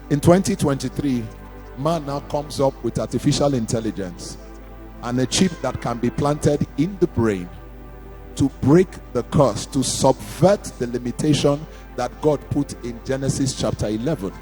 In 2023, man now comes up with artificial intelligence and a chip that can be planted in the brain to break the curse, to subvert the limitation that God put in Genesis chapter 11.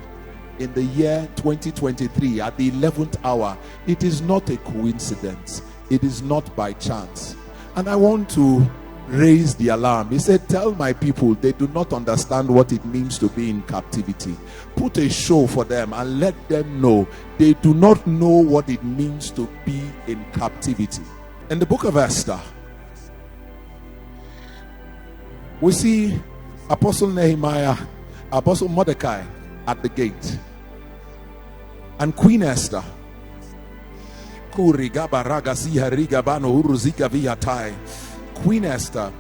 In the year 2023, at the 11th hour, it is not a coincidence. It is not by chance. And I want to raise the alarm. He said, tell my people they do not understand what it means to be in captivity. Put a show for them and let them know they do not know what it means to be in captivity. In the book of Esther, we see Apostle Nehemiah, Apostle Mordecai at the gate, and Queen Esther. Queen Esther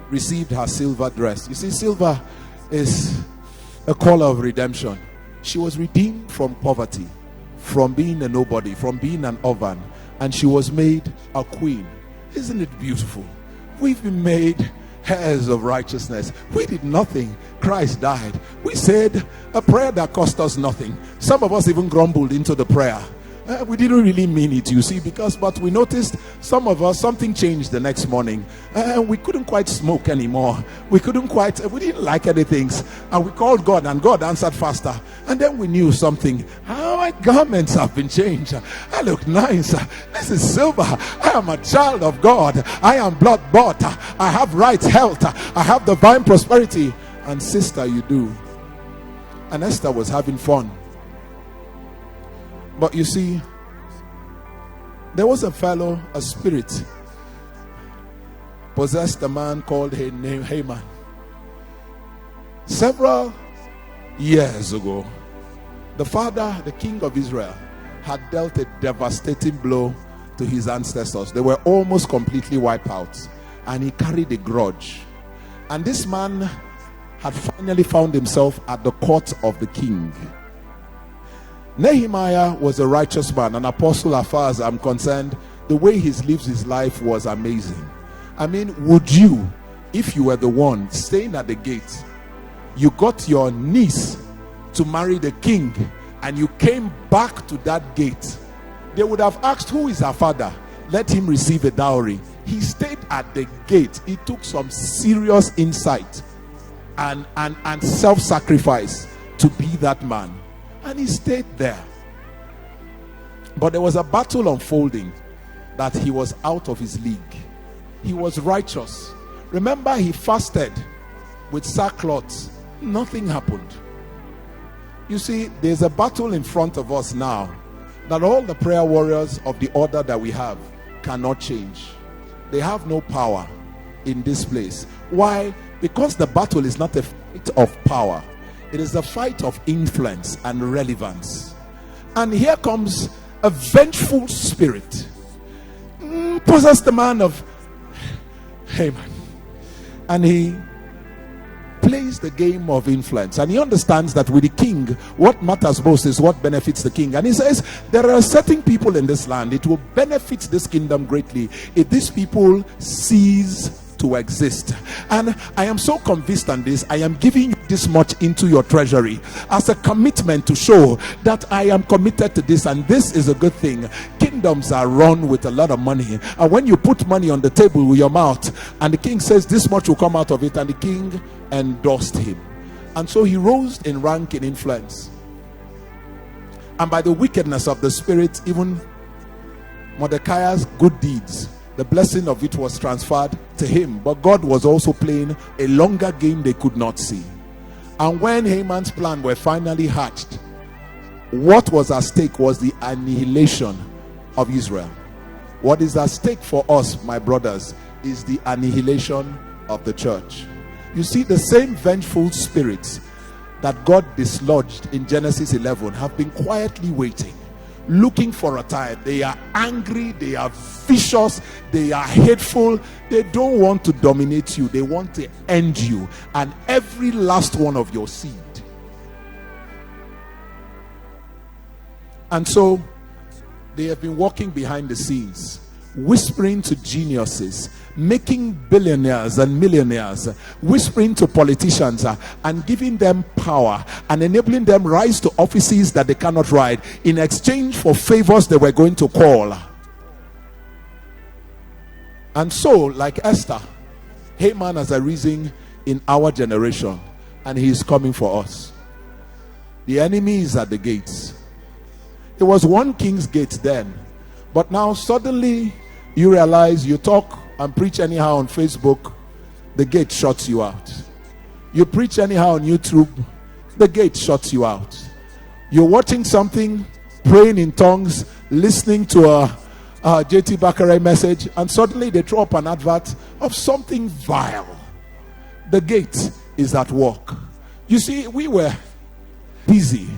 received her silver dress. You see, silver is a color of redemption. She was redeemed from poverty, from being a nobody, from being an orphan, and she was made a queen. Isn't it beautiful? We've been made heirs of righteousness. We did nothing. Christ died. We said a prayer that cost us nothing. Some of us even grumbled into the prayer. We didn't really mean it, you see, but we noticed some of us, something changed the next morning. We couldn't quite smoke anymore. We didn't like anything. And we called God, and God answered faster. And then we knew something. My garments have been changed. I look nice. This is silver. I am a child of God. I am blood bought. I have right health. I have divine prosperity. And sister, you do. And Esther was having fun. But you see, there was a fellow, a spirit, possessed a man called Haman. Several years ago, the father, the king of Israel, had dealt a devastating blow to his ancestors. They were almost completely wiped out, and he carried a grudge. And this man had finally found himself at the court of the king. Nehemiah was a righteous man, an apostle as far as I'm concerned. The way he lives his life was amazing. I mean, would you, if you were the one staying at the gate, you got your niece to marry the king, and you came back to that gate, they would have asked, who is her father? Let him receive a dowry. He stayed at the gate. He took some serious insight and self-sacrifice to be that man. And he stayed there. But there was a battle unfolding that he was out of his league. He was righteous. Remember, he fasted with sackcloth. Nothing happened. You see, there's a battle in front of us now that all the prayer warriors of the order that we have cannot change. They have no power in this place. Why? Because the battle is not a fight of power. It is a fight of influence and relevance. And here comes a vengeful spirit. Possessed the man of Haman. And he plays the game of influence. And he understands that with the king, what matters most is what benefits the king. And he says, there are certain people in this land, it will benefit this kingdom greatly if these people cease to exist. And I am so convinced on this, I am giving you this much into your treasury as a commitment to show that I am committed to this, and this is a good thing. Kingdoms are run with a lot of money, and when you put money on the table with your mouth, and the king says this much will come out of it, and the king endorsed him, and so he rose in rank and influence. And by the wickedness of the spirit, even Mordecai's good deeds, the blessing of it was transferred to him. But God was also playing a longer game they could not see. And when Haman's plan were finally hatched, what was at stake was the annihilation of Israel. What is at stake for us, my brothers, is the annihilation of the church. You see, the same vengeful spirits that God dislodged in Genesis 11 have been quietly waiting, looking for a time. They are angry, they are vicious, they are hateful. They don't want to dominate you, they want to end you and every last one of your seed. And so they have been working behind the scenes, whispering to geniuses, making billionaires and millionaires, whispering to politicians and giving them power and enabling them rise to offices that they cannot ride in exchange for favors they were going to call. And so, like Esther, Haman has arisen in our generation, and he is coming for us. The enemy is at the gates. There was one king's gate then, but now suddenly you realize you talk and preach anyhow on Facebook, the gate shuts you out. You preach anyhow on YouTube, the gate shuts you out. You're watching something, praying in tongues, listening to a JT Bakare message, and suddenly they throw up an advert of something vile. The gate is at work. You see, we were busy,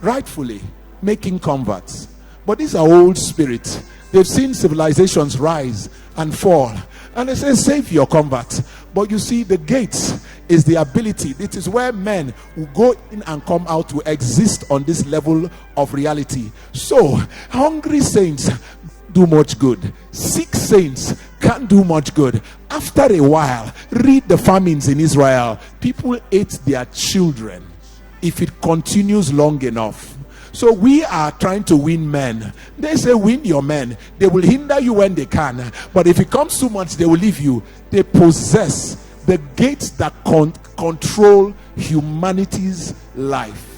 rightfully, making converts. But these are old spirits. They've seen civilizations rise and fall. And they say, save your convert. But you see, the gates is the ability. It is where men who go in and come out to exist on this level of reality. So, hungry saints do much good. Sick saints can't do much good. After a while, read the famines in Israel. People ate their children if it continues long enough. So we are trying to win men. They say win your men. They will hinder you when they can, but if it comes too much, they will leave you. They possess the gates that control humanity's life.